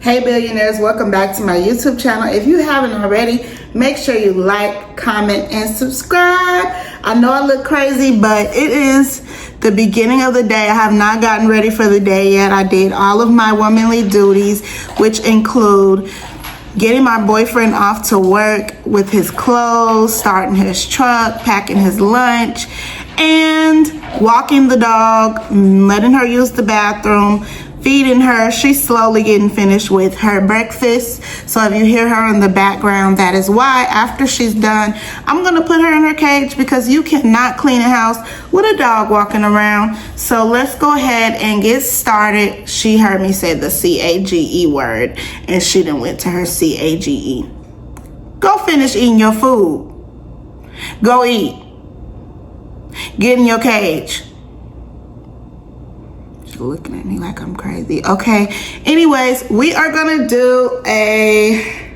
Hey billionaires, welcome back to my YouTube channel. If you haven't already, make sure you like, comment, and subscribe. I know I look crazy, but it is the beginning of the day. I have not gotten ready for the day yet. I did all of my womanly duties, which include getting my boyfriend off to work with his clothes, starting his truck, packing his lunch, and walking the dog, letting her use the bathroom, feeding her. She's slowly getting finished with her breakfast. So if you hear her in the background, that is why. After she's done, I'm gonna put her in her cage because you cannot clean a house with a dog walking around. So let's go ahead and get started. She heard me say the C-A-G-E word and she done went to her C-A-G-E. Go finish eating your food. Go eat. Get in your cage. Looking at me like I'm crazy. Okay, anyways, we are gonna do a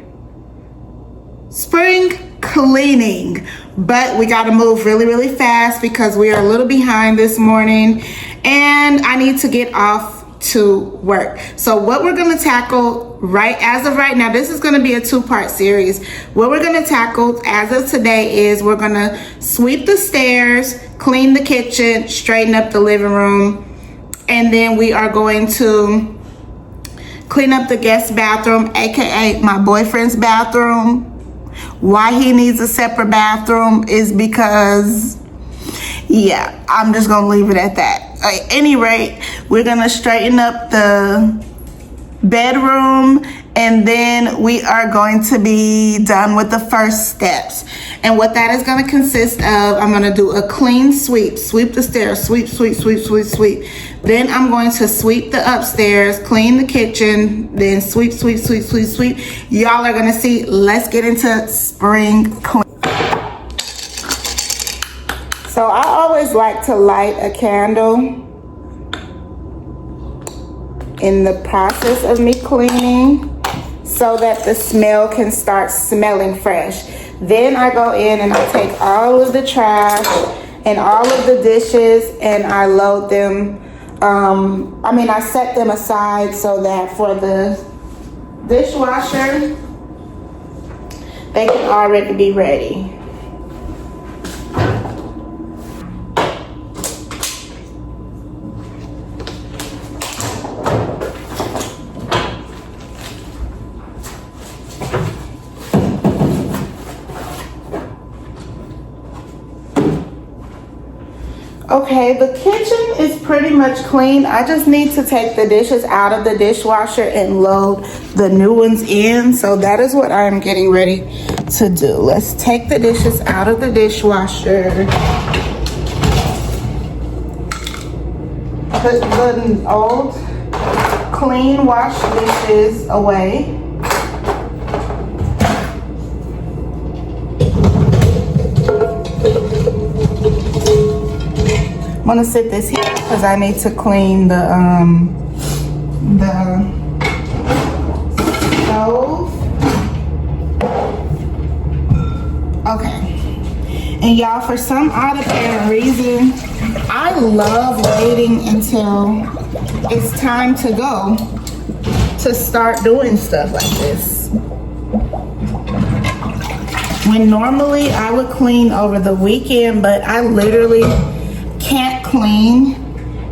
spring cleaning, but we got to move really fast because we are a little behind this morning and I need to get off to work. So what we're gonna tackle as of right now, this is gonna be a two-part series. What we're gonna tackle as of today is we're gonna sweep the stairs, clean the kitchen, straighten up the living room, and then we are going to clean up the guest bathroom, aka my boyfriend's bathroom. Why he needs a separate bathroom is because, yeah, I'm just gonna leave it at that. At any rate, we're gonna straighten up the bedroom, and then we are going to be done with the first steps. And what that is going to consist of, I'm going to do a clean sweep the stairs, sweep. Then I'm going to sweep the upstairs, clean the kitchen, then sweep. Y'all are going to see. Let's get into spring clean. So I always like to light a candle in the process of me cleaning so that the smell can start smelling fresh. Then I go in and I take all of the trash and all of the dishes and I load them. I set them aside so that for the dishwasher, they can already be ready. Okay, the kitchen is pretty much clean. I just need to take the dishes out of the dishwasher and load the new ones in. So that is what I'm getting ready to do. Let's take the dishes out of the dishwasher. Put the old clean washed dishes away. I'm gonna sit this here because I need to clean the stove. Okay. And y'all, for some odd apparent reason, I love waiting until it's time to go to start doing stuff like this. When normally I would clean over the weekend, but I literally can't clean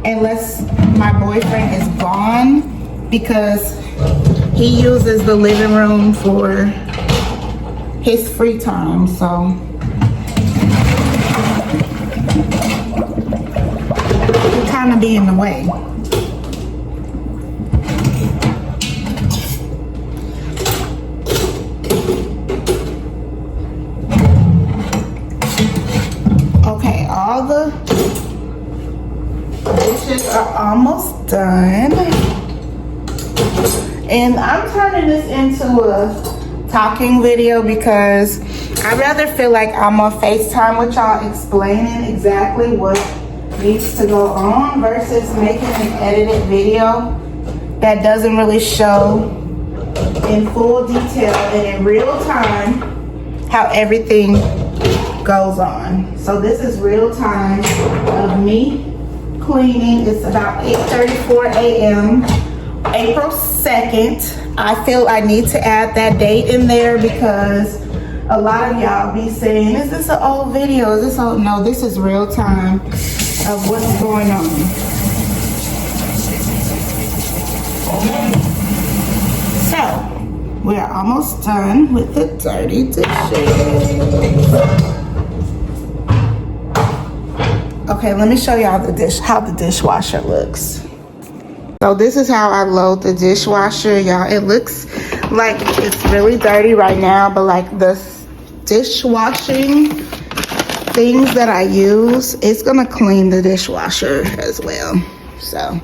unless my boyfriend is gone because he uses the living room for his free time. So he kind of be in the way. Okay, all the dishes are almost done. And I'm turning this into a talking video because I'd rather feel like I'm on FaceTime with y'all explaining exactly what needs to go on versus making an edited video that doesn't really show in full detail and in real time how everything goes on. So this is real time of me cleaning. It's about 8:34 a.m. April 2nd. I feel I need to add that date in there because a lot of y'all be saying, is this an old video? Is this old? No, this is real time of what's going on. So, we're almost done with the dirty dishes. Okay, let me show y'all how the dishwasher looks. So this is how I load the dishwasher, y'all. It looks like it's really dirty right now, but like the dishwashing things that I use, it's gonna clean the dishwasher as well. So,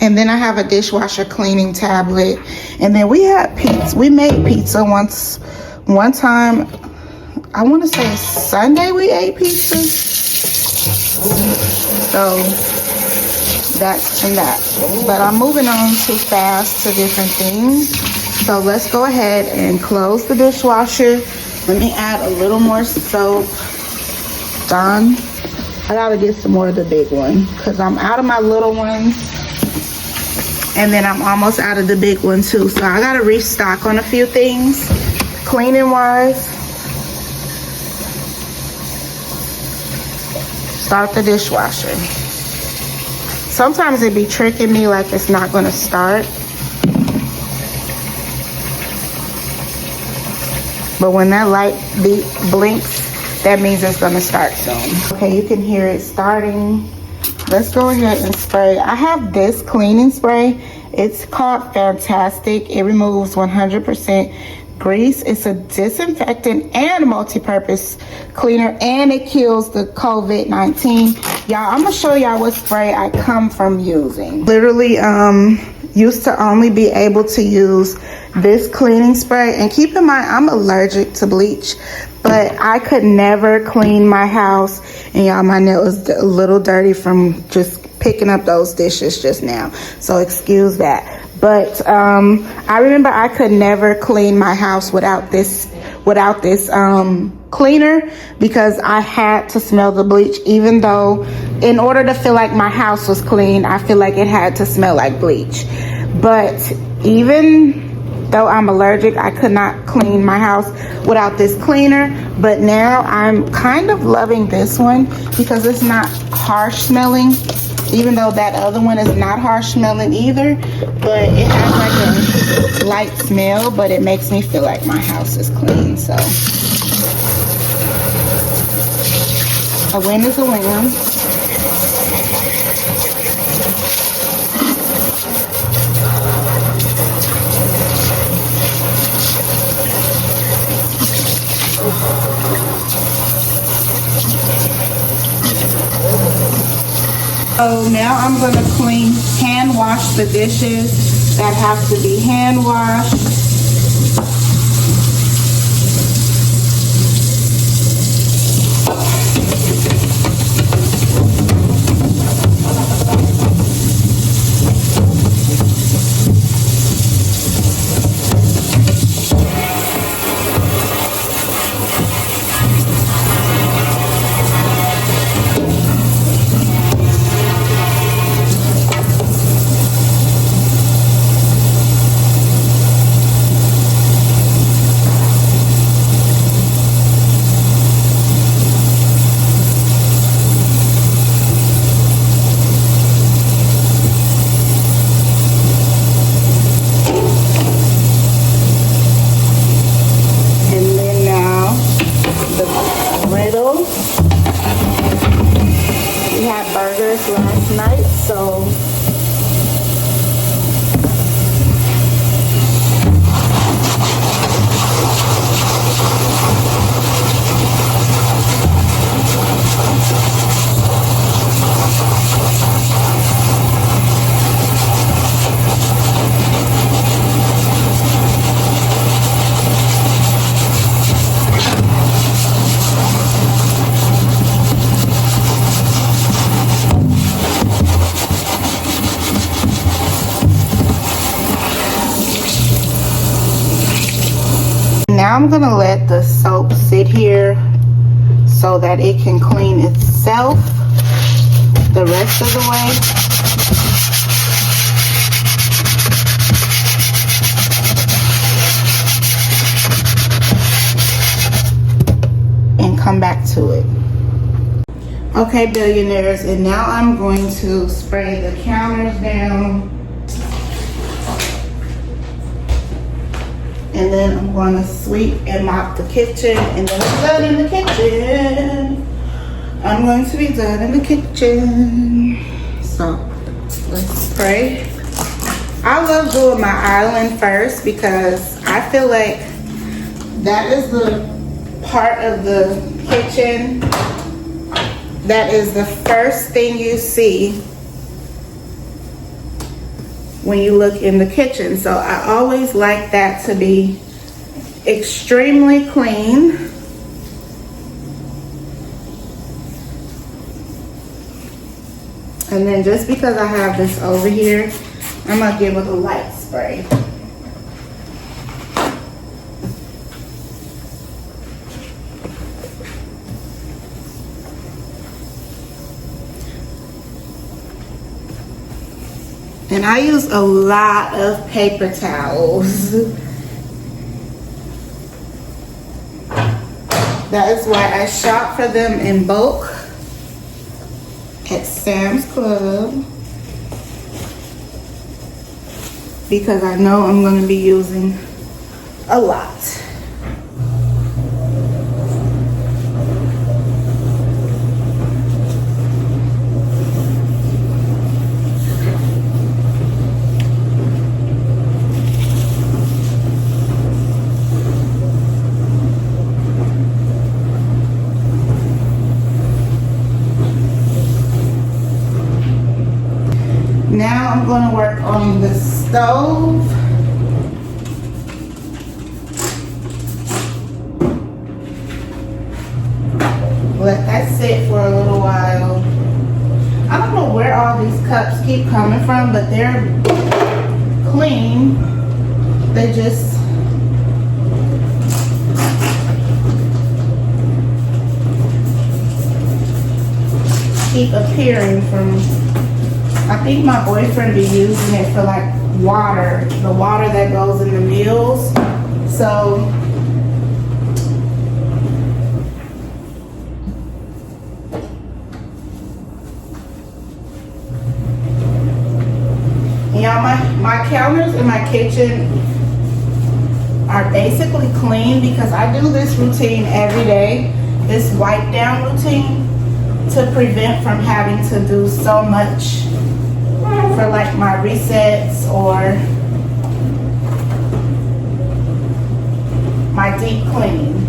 and then I have a dishwasher cleaning tablet. And then we had pizza. We made pizza one time. I want to say Sunday we ate pizza. So that's in that. But I'm moving on too fast to different things. So let's go ahead and close the dishwasher. Let me add a little more soap. Done. I gotta get some more of the big one because I'm out of my little ones. And then I'm almost out of the big one too. So I gotta restock on a few things, cleaning wise. Start the dishwasher. Sometimes it be tricking me like it's not gonna start. But when that light blinks, that means it's gonna start soon. Okay, you can hear it starting. Let's go ahead and spray. I have this cleaning spray. It's called Fantastic. It removes 100% grease. It's a disinfectant and multi-purpose cleaner, and it kills the COVID-19. Y'all, I'm gonna show y'all what spray I come from using. Literally, used to only be able to use this cleaning spray. And keep in mind, I'm allergic to bleach, but I could never clean my house. And y'all, my nail is a little dirty from just picking up those dishes just now. So excuse that. But I remember I could never clean my house without this cleaner because I had to smell the bleach. Even though in order to feel like my house was clean, I feel like it had to smell like bleach. But even though I'm allergic, I could not clean my house without this cleaner. But now I'm kind of loving this one because it's not harsh smelling, even though that other one is not harsh smelling either. But it has like a light smell, but it makes me feel like my house is clean. So a win is a win. So now I'm gonna hand wash the dishes that have to be hand washed. Last night, so now I'm gonna let the soap sit here so that it can clean itself the rest of the way. to it. Okay, billionaires, and now I'm going to spray the counters down. And then I'm going to sweep and mop the kitchen, and then I'm done in the kitchen. I'm going to be done in the kitchen. So let's spray. I love doing my island first because I feel like that is the part of the kitchen that is the first thing you see when you look in the kitchen. So I always like that to be extremely clean. And then just because I have this over here, I'm gonna give it a light spray. And I use a lot of paper towels. That is why I shop for them in bulk at Sam's Club, because I know I'm going to be using a lot. Now I'm going to work on the stove. Let that sit for a little while. I don't know where all these cups keep coming from, but they're clean. They just keep appearing from, I think my boyfriend be using it for like water, the water that goes in the meals. So yeah, my counters in my kitchen are basically clean because I do this routine every day, this wipe down routine, to prevent from having to do so much for like my resets or my deep cleaning.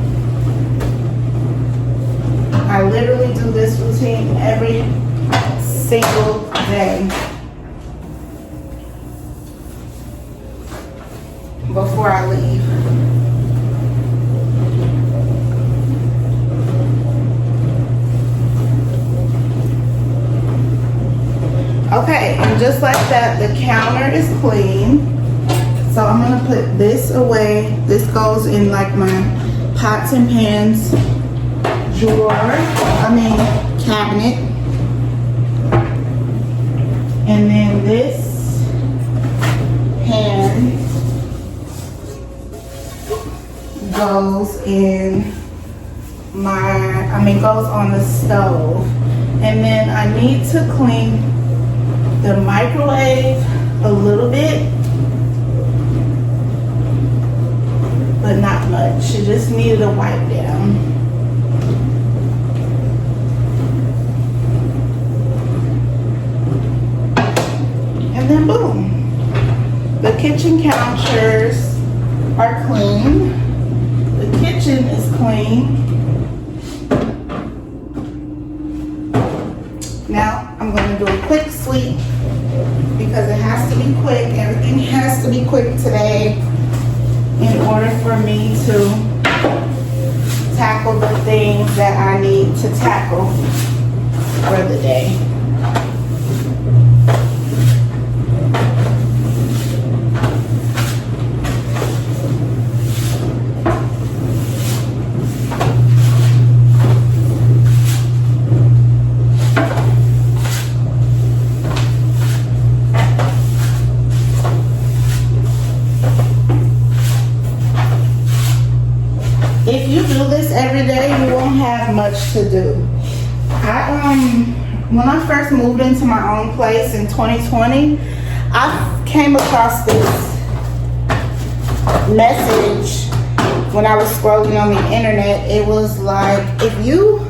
I literally do this routine every single day before I leave. Okay, and just like that, the counter is clean. So I'm gonna put this away. This goes in like my pots and pans cabinet. And then this pan goes in goes on the stove. And then I need to clean the microwave a little bit, but not much. It just needed a wipe down. And then boom, the kitchen counters are clean. The kitchen is clean. Now I'm going to do a quick sweep because it has to be quick. Everything has to be quick today in order for me to tackle the things that I need to tackle for the day. If you do this every day, you won't don't have much to do. When I first moved into my own place in 2020, I came across this message when I was scrolling on the internet. It was like, if you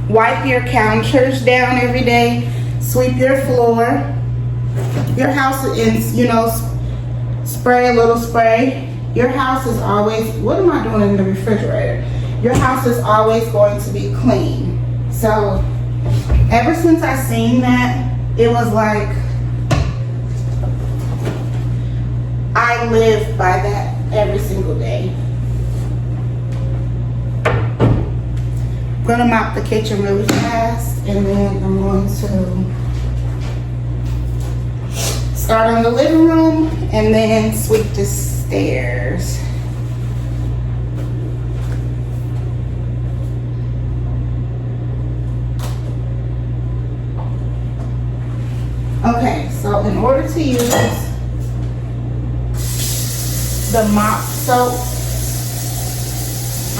wipe your counters down every day, sweep your floor, your house, and spray a little spray, your house is always, what am I doing in the refrigerator? Your house is always going to be clean. So ever since I seen that, it was like I live by that every single day. I'm gonna mop the kitchen really fast, and then I'm going to start on the living room and then sweep the stairs. Okay, so in order to use the mop soap,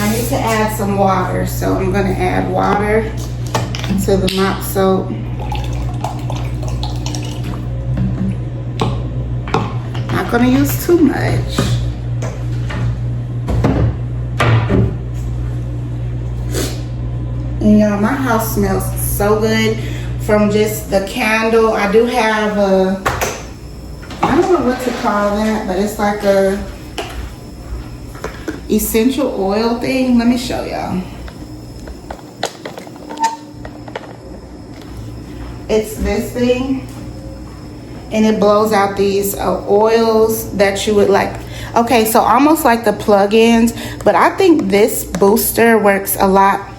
I need to add some water. So I'm gonna add water to the mop soap. Not gonna use too much. And y'all, my house smells so good from just the candle. I do have a, I don't know what to call that, but it's like a essential oil thing. Let me show y'all. It's this thing, and it blows out these oils that you would like. Okay, so almost like the plug-ins, but I think this booster works a lot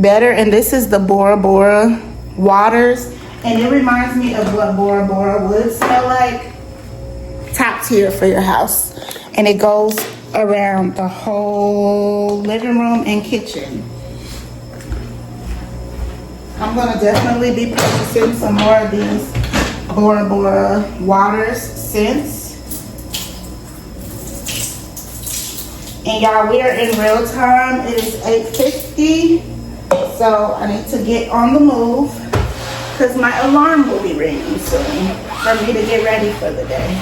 better. And this is the Bora Bora waters, and it reminds me of what Bora Bora would smell like. Top tier for your house, and it goes around the whole living room and kitchen. I'm gonna definitely be purchasing some more of these Bora Bora waters scents. And y'all, we are in real time. It is 8:50, so I need to get on the move because my alarm will be ringing soon for me to get ready for the day.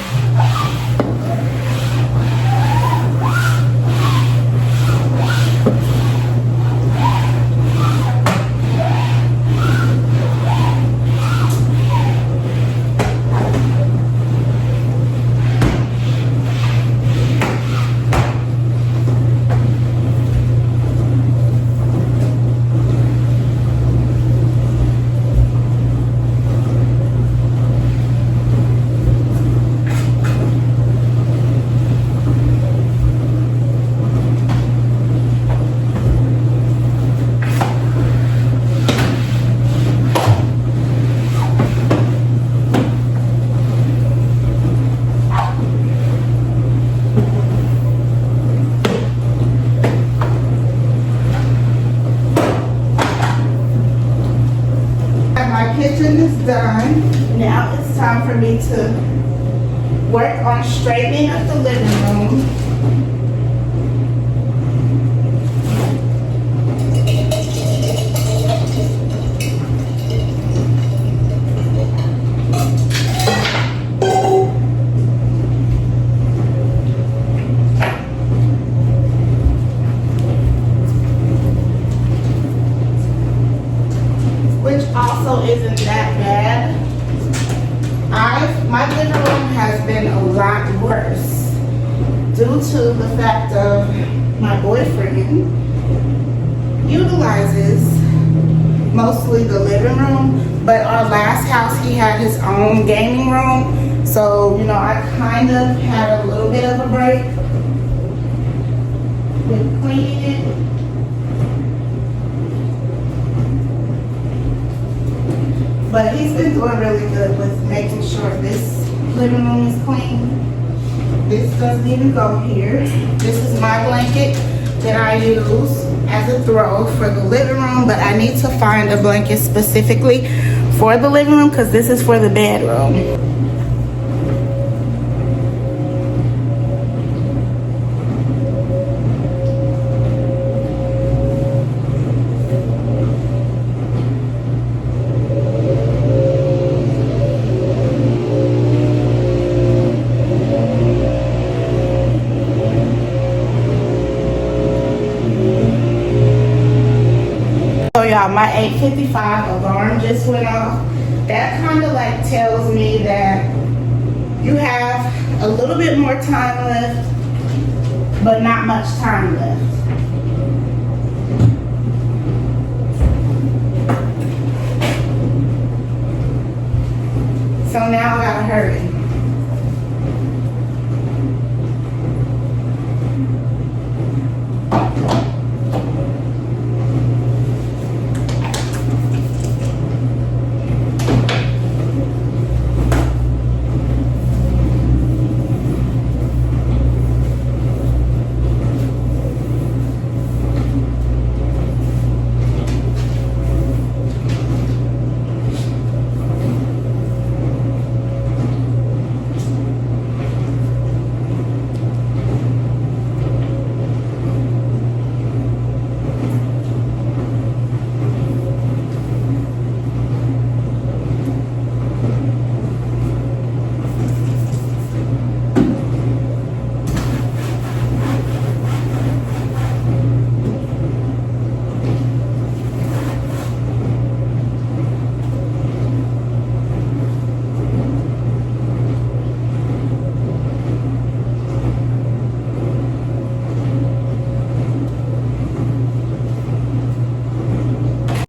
Kitchen is done. Now it's time for me to work on straightening up the living room. Also isn't that bad. My living room has been a lot worse due to the fact of my boyfriend utilizes mostly the living room, but our last house he had his own gaming room, so I kind of had a little bit of a break with cleaning it. But he's been doing really good with making sure this living room is clean. This doesn't even go here. This is my blanket that I use as a throw for the living room, but I need to find a blanket specifically for the living room because this is for the bedroom. 8:55 alarm just went off. That kind of like tells me that you have a little bit more time left, but not much time left. So now I gotta hurry.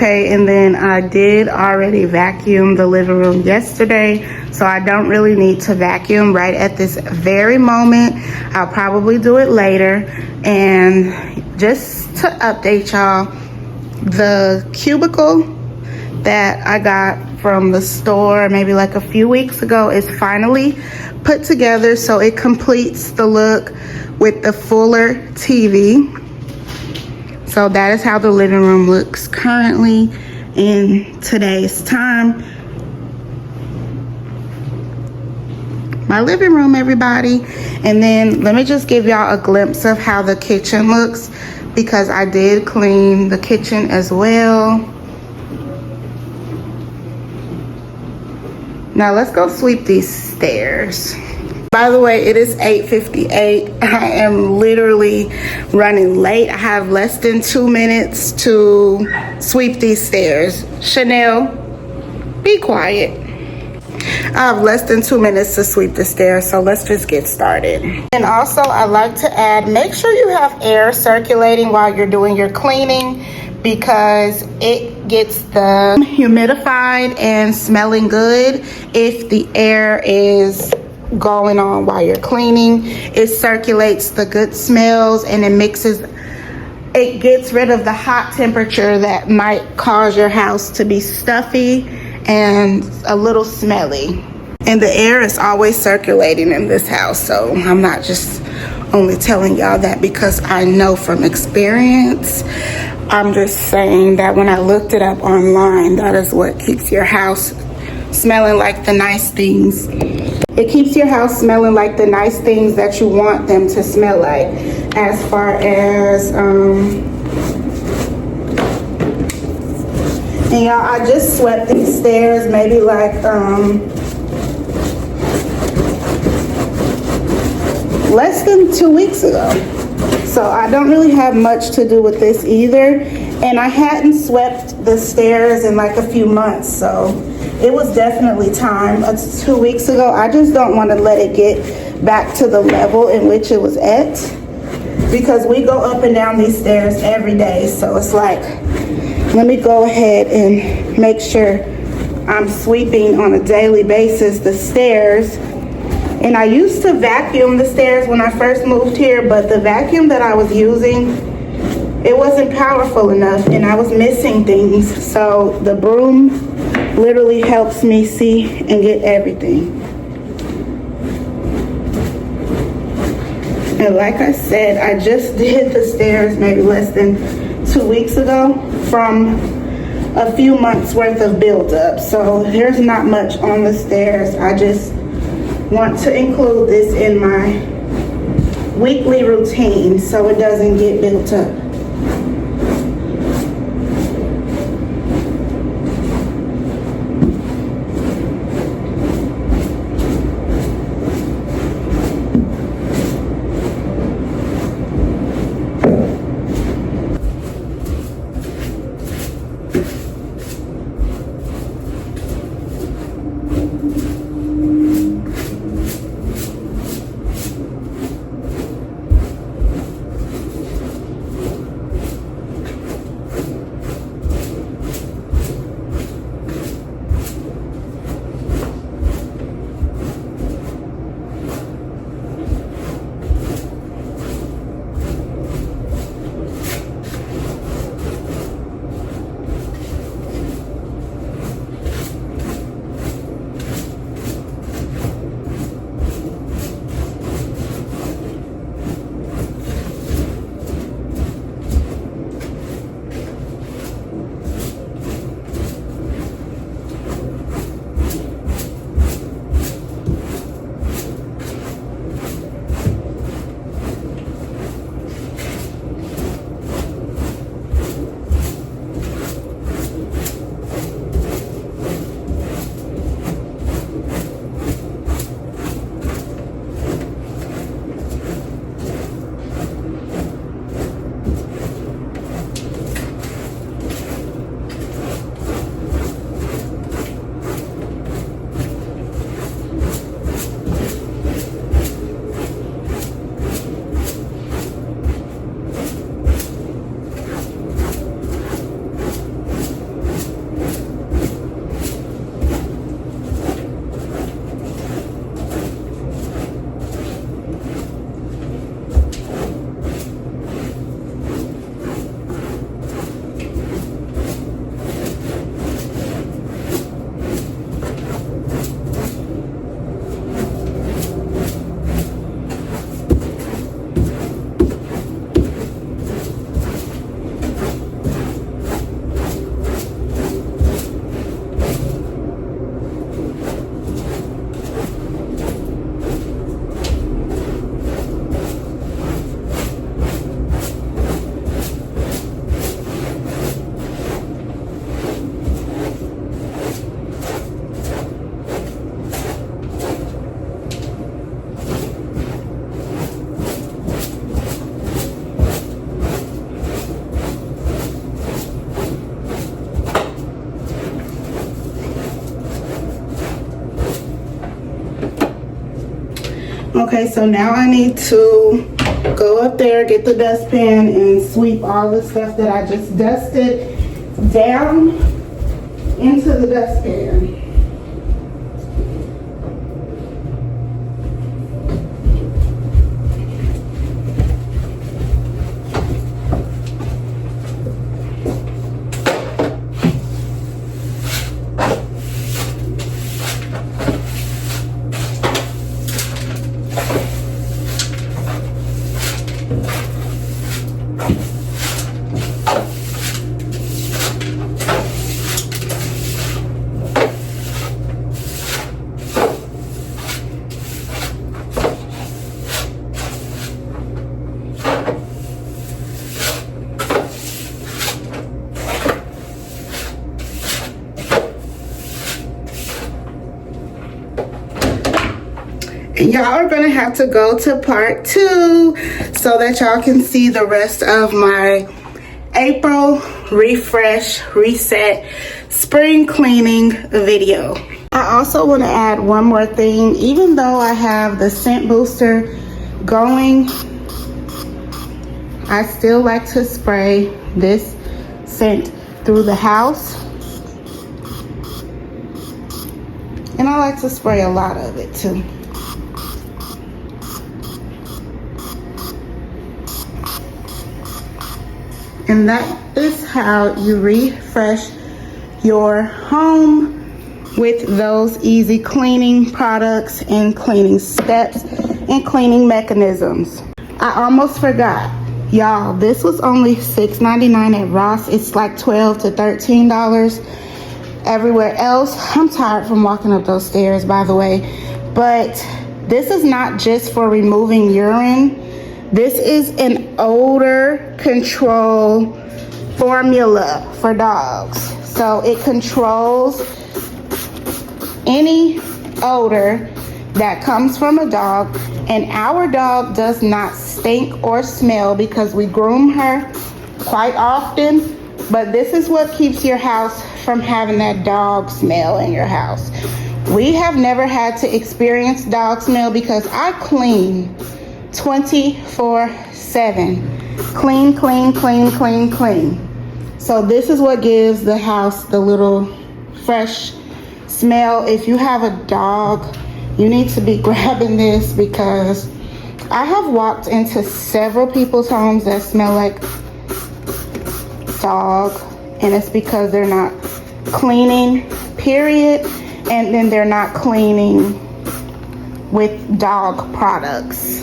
Okay, and then I did already vacuum the living room yesterday, so I don't really need to vacuum right at this very moment. I'll probably do it later. And just to update y'all, the cubicle that I got from the store maybe like a few weeks ago is finally put together, so it completes the look with the fuller TV. So that is how the living room looks currently in today's time. My living room, everybody. And then let me just give y'all a glimpse of how the kitchen looks, because I did clean the kitchen as well. Now let's go sweep these stairs. By the way, it is 8:58. I am literally running late. I have less than 2 minutes to sweep these stairs. Chanel, be quiet. I have less than 2 minutes to sweep the stairs, so let's just get started. And also, I like to add, make sure you have air circulating while you're doing your cleaning, because it gets the humidified and smelling good if the air is going on while you're cleaning. It circulates the good smells, and it gets rid of the hot temperature that might cause your house to be stuffy and a little smelly. And the air is always circulating in this house, so I'm not just only telling y'all that because I know from experience. I'm just saying that when I looked it up online, that is what keeps your house smelling like the nice things. It keeps your house smelling like the nice things that you want them to smell like. As far as, and y'all, I just swept these stairs maybe like, less than 2 weeks ago. So I don't really have much to do with this either. And I hadn't swept the stairs in like a few months, so it was definitely time. It's 2 weeks ago. I just don't want to let it get back to the level in which it was at, because we go up and down these stairs every day. So it's like, let me go ahead and make sure I'm sweeping on a daily basis the stairs. And I used to vacuum the stairs when I first moved here, but the vacuum that I was using, it wasn't powerful enough and I was missing things. So the broom literally helps me see and get everything. And like I said, I just did the stairs maybe less than 2 weeks ago from a few months worth of buildup. So there's not much on the stairs. I just want to include this in my weekly routine so it doesn't get built up. Okay, so now I need to go up there, get the dustpan, and sweep all the stuff that I just dusted down into the dustpan. And y'all are gonna have to go to part 2 so that y'all can see the rest of my April refresh, reset, spring cleaning video. I also want to add one more thing. Even though I have the scent booster going, I still like to spray this scent through the house. And I like to spray a lot of it too. And that is how you refresh your home with those easy cleaning products and cleaning steps and cleaning mechanisms. I almost forgot. Y'all, this was only $6.99 at Ross. It's like $12 to $13 everywhere else. I'm tired from walking up those stairs, by the way. But this is not just for removing urine. This is an odor control formula for dogs. So it controls any odor that comes from a dog. And our dog does not stink or smell because we groom her quite often. But this is what keeps your house from having that dog smell in your house. We have never had to experience dog smell because I clean 24/7. Clean, clean, clean, clean, clean. So this is what gives the house the little fresh smell. If you have a dog, you need to be grabbing this because I have walked into several people's homes that smell like dog, and it's because they're not cleaning, period, and then they're not cleaning with dog products.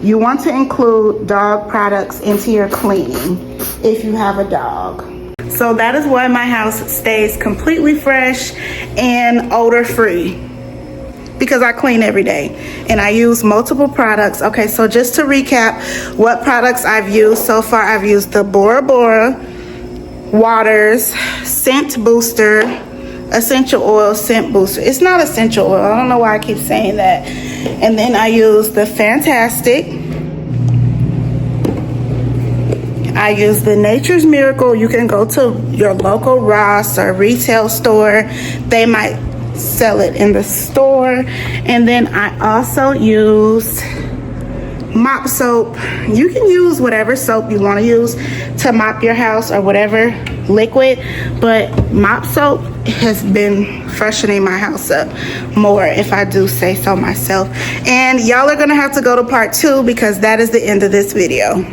You want to include dog products into your cleaning if you have a dog. So that is why my house stays completely fresh and odor free, because I clean every day and I use multiple products. Okay, so just to recap what products I've used so far, I've used the Bora Bora Waters Scent Booster, Essential Oil Scent Booster. It's not essential oil, I don't know why I keep saying that. And then I use the Fantastic. I use the Nature's Miracle. You can go to your local Ross or retail store. They might sell it in the store. And then I also use mop soap. You can use whatever soap you want to use to mop your house or whatever liquid, but mop soap has been freshening my house up more, if I do say so myself. And y'all are gonna have to go to part 2 because that is the end of this video.